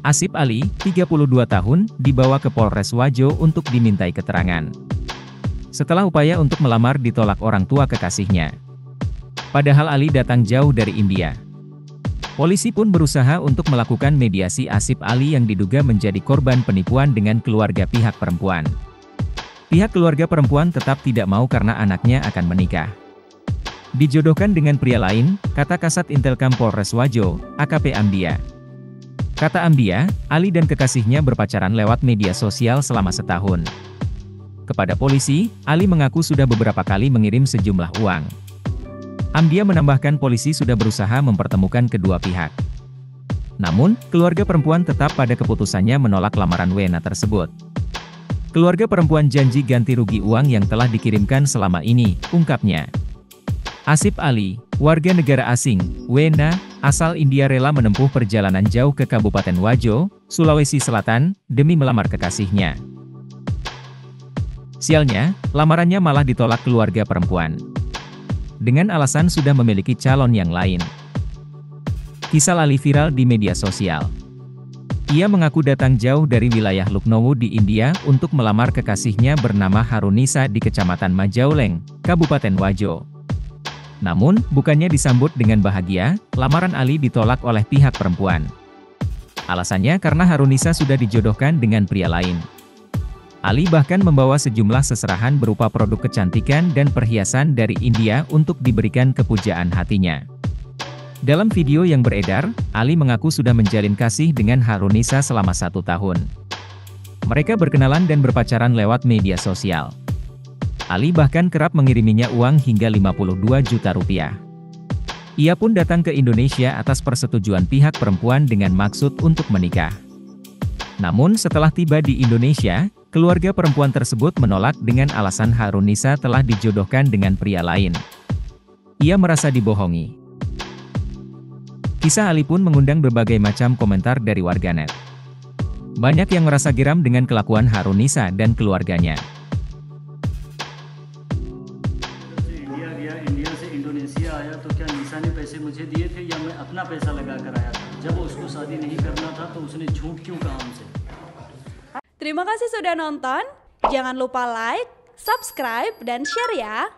Asip Ali, 32 tahun, dibawa ke Polres Wajo untuk dimintai keterangan. Setelah upaya untuk melamar ditolak orang tua kekasihnya. Padahal Ali datang jauh dari India. Polisi pun berusaha untuk melakukan mediasi Asip Ali yang diduga menjadi korban penipuan dengan keluarga pihak perempuan. Pihak keluarga perempuan tetap tidak mau karena anaknya akan menikah. Dijodohkan dengan pria lain, kata Kasat Intelkam Polres Wajo, AKP Amdia. Kata Amdia, Ali dan kekasihnya berpacaran lewat media sosial selama setahun. Kepada polisi, Ali mengaku sudah beberapa kali mengirim sejumlah uang. Amdia menambahkan polisi sudah berusaha mempertemukan kedua pihak. Namun, keluarga perempuan tetap pada keputusannya menolak lamaran Wena tersebut. Keluarga perempuan janji ganti rugi uang yang telah dikirimkan selama ini, ungkapnya. Asip Ali, warga negara asing, Wena, asal India rela menempuh perjalanan jauh ke Kabupaten Wajo, Sulawesi Selatan, demi melamar kekasihnya. Sialnya, lamarannya malah ditolak keluarga perempuan. Dengan alasan sudah memiliki calon yang lain. Kisah Ali viral di media sosial. Ia mengaku datang jauh dari wilayah Lucknow di India untuk melamar kekasihnya bernama Harunisa di Kecamatan Majauleng, Kabupaten Wajo. Namun, bukannya disambut dengan bahagia, lamaran Ali ditolak oleh pihak perempuan. Alasannya karena Harunisa sudah dijodohkan dengan pria lain. Ali bahkan membawa sejumlah seserahan berupa produk kecantikan dan perhiasan dari India untuk diberikan kepujaan hatinya. Dalam video yang beredar, Ali mengaku sudah menjalin kasih dengan Harunisa selama 1 tahun. Mereka berkenalan dan berpacaran lewat media sosial. Ali bahkan kerap mengiriminya uang hingga 52 juta rupiah. Ia pun datang ke Indonesia atas persetujuan pihak perempuan dengan maksud untuk menikah. Namun setelah tiba di Indonesia, keluarga perempuan tersebut menolak dengan alasan Harunisa telah dijodohkan dengan pria lain. Ia merasa dibohongi. Kisah Ali pun mengundang berbagai macam komentar dari warganet. Banyak yang merasa geram dengan kelakuan Harunisa dan keluarganya. पैसे मुझे दिए थे या मैं अपना पैसा लगा कर आया था जब उसको शादी नहीं करना था तो उसने झूठ क्यों कहा हमसे. Terima kasih sudah nonton, jangan lupa like, subscribe, dan share ya.